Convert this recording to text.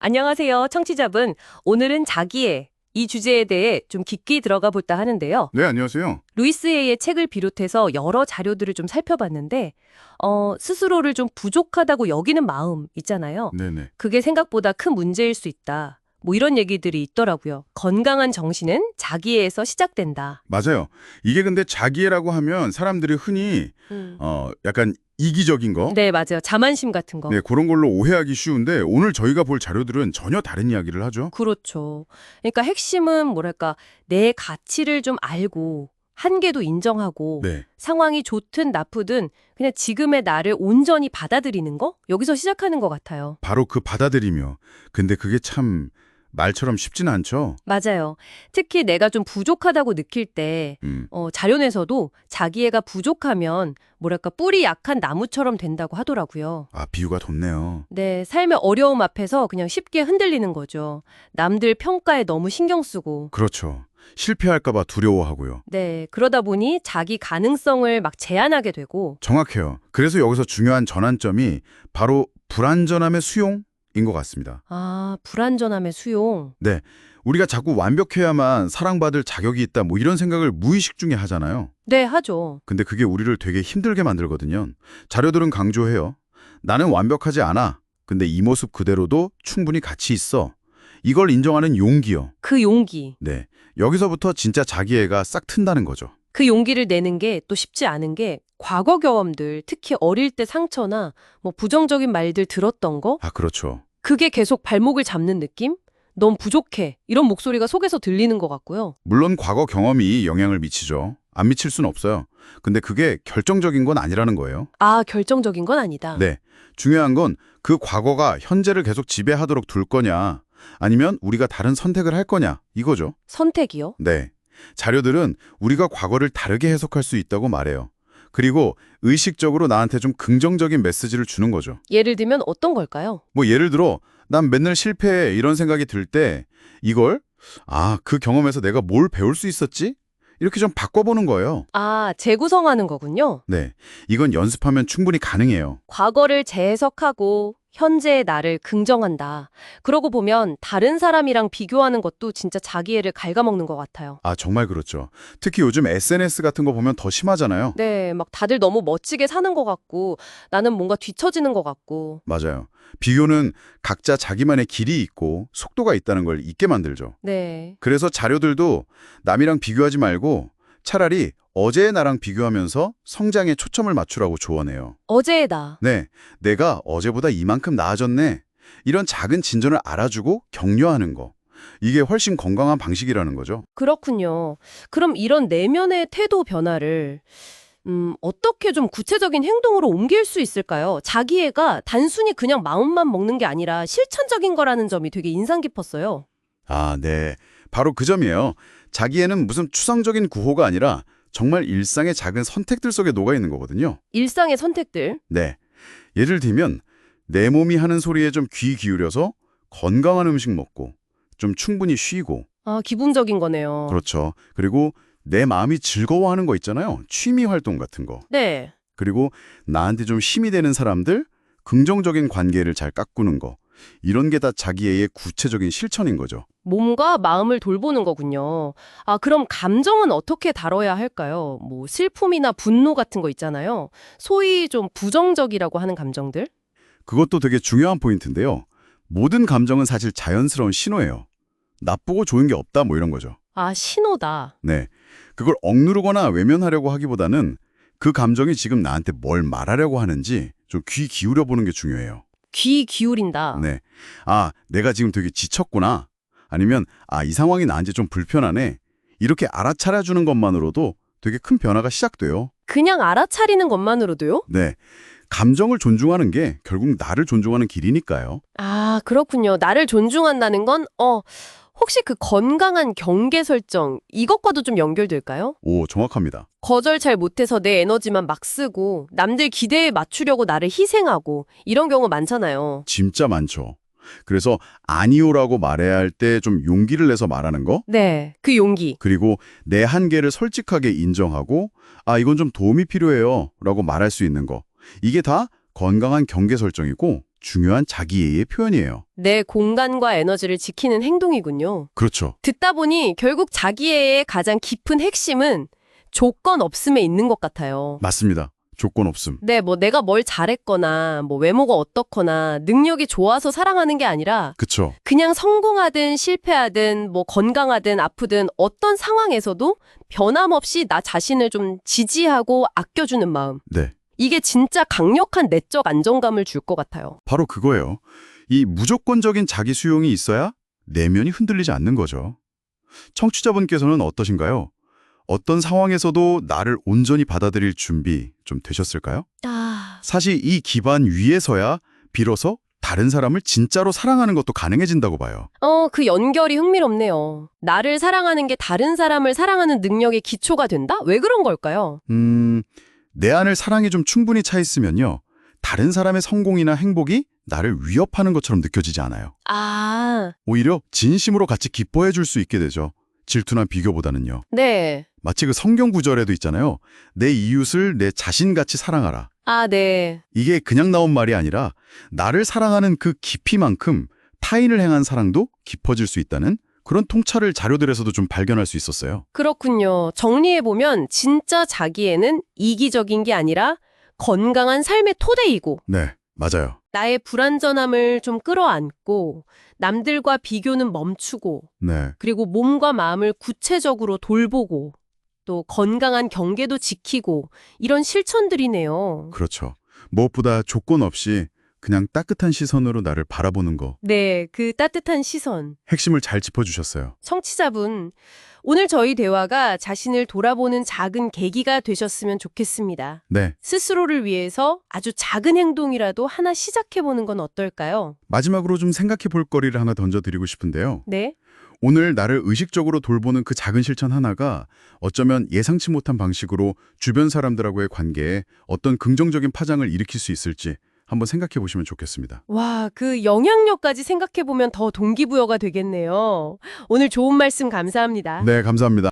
안녕하세요, 청취자분. 오늘은 자기애, 이 주제에 대해 좀 깊게 들어가 볼까 하는데요. 네, 안녕하세요. 루이스 A의 책을 비롯해서 여러 자료들을 좀 살펴봤는데, 스스로를 좀 부족하다고 여기는 마음 있잖아요. 네네. 그게 생각보다 큰 문제일 수 있다. 뭐 이런 얘기들이 있더라고요. 건강한 정신은 자기애에서 시작된다. 맞아요. 이게 근데 자기애라고 하면 사람들이 흔히 약간 이기적인 거? 네, 맞아요. 자만심 같은 거. 네, 그런 걸로 오해하기 쉬운데 오늘 저희가 볼 자료들은 전혀 다른 이야기를 하죠. 그렇죠. 그러니까 핵심은 뭐랄까, 내 가치를 좀 알고 한계도 인정하고 네, 상황이 좋든 나쁘든 그냥 지금의 나를 온전히 받아들이는 거? 여기서 시작하는 것 같아요. 바로 그 받아들이며. 근데 그게 참 말처럼 쉽진 않죠. 맞아요. 특히 내가 좀 부족하다고 느낄 때 음, 자료에서도 자기애가 부족하면 뭐랄까 뿌리 약한 나무처럼 된다고 하더라고요. 비유가 돋네요. 네, 삶의 어려움 앞에서 그냥 쉽게 흔들리는 거죠. 남들 평가에 너무 신경 쓰고. 그렇죠. 실패할까 봐 두려워하고요. 네, 그러다 보니 자기 가능성을 막 제한하게 되고. 정확해요. 그래서 여기서 중요한 전환점이 바로 불완전함의 수용인 것 같습니다. 아, 불완전함의 수용. 네, 우리가 자꾸 완벽해야만 사랑받을 자격이 있다 뭐 이런 생각을 무의식 중에 하잖아요. 네, 하죠. 근데 그게 우리를 되게 힘들게 만들거든요. 자료들은 강조해요. 나는 완벽하지 않아. 근데 이 모습 그대로도 충분히 가치 있어. 이걸 인정하는 용기요. 그 용기. 네, 여기서부터 진짜 자기애가 싹 튼다는 거죠. 그 용기를 내는 게 또 쉽지 않은 게 과거 경험들, 특히 어릴 때 상처나 뭐 부정적인 말들 들었던 거? 그렇죠. 그게 계속 발목을 잡는 느낌? 넌 부족해. 이런 목소리가 속에서 들리는 것 같고요. 물론 과거 경험이 영향을 미치죠. 안 미칠 순 없어요. 근데 그게 결정적인 건 아니라는 거예요. 아, 결정적인 건 아니다. 네, 중요한 건 그 과거가 현재를 계속 지배하도록 둘 거냐, 아니면 우리가 다른 선택을 할 거냐, 이거죠. 선택이요? 네, 자료들은 우리가 과거를 다르게 해석할 수 있다고 말해요. 그리고 의식적으로 나한테 좀 긍정적인 메시지를 주는 거죠. 예를 들면 어떤 걸까요? 뭐 예를 들어 난 맨날 실패해 이런 생각이 들 때 이걸 그 경험에서 내가 뭘 배울 수 있었지? 이렇게 좀 바꿔보는 거예요. 아, 재구성하는 거군요. 네, 이건 연습하면 충분히 가능해요. 과거를 재해석하고 현재의 나를 긍정한다. 그러고 보면 다른 사람이랑 비교하는 것도 진짜 자기애를 갉아먹는 것 같아요. 정말 그렇죠. 특히 요즘 SNS 같은 거 보면 더 심하잖아요. 네, 막 다들 너무 멋지게 사는 것 같고 나는 뭔가 뒤처지는 것 같고. 맞아요. 비교는 각자 자기만의 길이 있고 속도가 있다는 걸 잊게 만들죠. 네. 그래서 자료들도 남이랑 비교하지 말고 차라리 어제의 나랑 비교하면서 성장에 초점을 맞추라고 조언해요. 어제의 나. 네, 내가 어제보다 이만큼 나아졌네. 이런 작은 진전을 알아주고 격려하는 거. 이게 훨씬 건강한 방식이라는 거죠. 그렇군요. 그럼 이런 내면의 태도 변화를 어떻게 좀 구체적인 행동으로 옮길 수 있을까요? 자기애가 단순히 그냥 마음만 먹는 게 아니라 실천적인 거라는 점이 되게 인상 깊었어요. 네. 바로 그 점이에요. 자기애는 무슨 추상적인 구호가 아니라 정말 일상의 작은 선택들 속에 녹아 있는 거거든요. 일상의 선택들. 네. 예를 들면 내 몸이 하는 소리에 좀 귀 기울여서 건강한 음식 먹고 좀 충분히 쉬고 아, 기본적인 거네요. 그렇죠. 그리고 내 마음이 즐거워하는 거 있잖아요. 취미 활동 같은 거. 네. 그리고 나한테 좀 힘이 되는 사람들, 긍정적인 관계를 잘 가꾸는 거. 이런 게 다 자기애의 구체적인 실천인 거죠. 몸과 마음을 돌보는 거군요. 아, 그럼 감정은 어떻게 다뤄야 할까요? 뭐 슬픔이나 분노 같은 거 있잖아요. 소위 좀 부정적이라고 하는 감정들? 그것도 되게 중요한 포인트인데요. 모든 감정은 사실 자연스러운 신호예요. 나쁘고 좋은 게 없다 뭐 이런 거죠. 아, 신호다. 네. 그걸 억누르거나 외면하려고 하기보다는 그 감정이 지금 나한테 뭘 말하려고 하는지 좀 귀 기울여 보는 게 중요해요. 귀 기울인다. 네. 내가 지금 되게 지쳤구나. 아니면 이 상황이 나한테 좀 불편하네. 이렇게 알아차려주는 것만으로도 되게 큰 변화가 시작돼요. 그냥 알아차리는 것만으로도요? 네. 감정을 존중하는 게 결국 나를 존중하는 길이니까요. 아, 그렇군요. 나를 존중한다는 건, 혹시 그 건강한 경계 설정, 이것과도 좀 연결될까요? 오, 정확합니다. 거절 잘 못해서 내 에너지만 막 쓰고, 남들 기대에 맞추려고 나를 희생하고, 이런 경우 많잖아요. 진짜 많죠. 그래서 아니오라고 말해야 할 때 좀 용기를 내서 말하는 거, 네, 그 용기. 그리고 내 한계를 솔직하게 인정하고 이건 좀 도움이 필요해요 라고 말할 수 있는 거. 이게 다 건강한 경계 설정이고 중요한 자기애의 표현이에요. 내 공간과 에너지를 지키는 행동이군요. 그렇죠. 듣다 보니 결국 자기애의 가장 깊은 핵심은 조건 없음에 있는 것 같아요. 맞습니다. 조건 없음. 네, 뭐 내가 뭘 잘했거나 뭐 외모가 어떻거나 능력이 좋아서 사랑하는 게 아니라 그쵸. 그냥 성공하든 실패하든 뭐 건강하든 아프든 어떤 상황에서도 변함없이 나 자신을 좀 지지하고 아껴주는 마음. 네. 이게 진짜 강력한 내적 안정감을 줄 것 같아요. 바로 그거예요. 이 무조건적인 자기 수용이 있어야 내면이 흔들리지 않는 거죠. 청취자분께서는 어떠신가요? 어떤 상황에서도 나를 온전히 받아들일 준비 좀 되셨을까요? 사실 이 기반 위에서야 비로소 다른 사람을 진짜로 사랑하는 것도 가능해진다고 봐요. 그 연결이 흥미롭네요. 나를 사랑하는 게 다른 사람을 사랑하는 능력의 기초가 된다? 왜 그런 걸까요? 내 안을 사랑이 좀 충분히 차 있으면요. 다른 사람의 성공이나 행복이 나를 위협하는 것처럼 느껴지지 않아요. 오히려 진심으로 같이 기뻐해 줄 수 있게 되죠. 질투나 비교보다는요. 네. 마치 그 성경 구절에도 있잖아요. 내 이웃을 내 자신같이 사랑하라. 네. 이게 그냥 나온 말이 아니라 나를 사랑하는 그 깊이만큼 타인을 향한 사랑도 깊어질 수 있다는 그런 통찰을 자료들에서도 좀 발견할 수 있었어요. 그렇군요. 정리해보면 진짜 자기애는 이기적인 게 아니라 건강한 삶의 토대이고 네, 맞아요. 나의 불완전함을 좀 끌어안고 남들과 비교는 멈추고 네, 그리고 몸과 마음을 구체적으로 돌보고 또 건강한 경계도 지키고 이런 실천들이네요. 그렇죠. 무엇보다 조건 없이 그냥 따뜻한 시선으로 나를 바라보는 거. 네, 그 따뜻한 시선. 핵심을 잘 짚어주셨어요. 청취자분, 오늘 저희 대화가 자신을 돌아보는 작은 계기가 되셨으면 좋겠습니다. 네, 스스로를 위해서 아주 작은 행동이라도 하나 시작해보는 건 어떨까요? 마지막으로 좀 생각해 볼 거리를 하나 던져드리고 싶은데요. 네. 오늘 나를 의식적으로 돌보는 그 작은 실천 하나가 어쩌면 예상치 못한 방식으로 주변 사람들하고의 관계에 어떤 긍정적인 파장을 일으킬 수 있을지 한번 생각해 보시면 좋겠습니다. 와, 그 영향력까지 생각해보면 더 동기부여가 되겠네요. 오늘 좋은 말씀 감사합니다. 네, 감사합니다.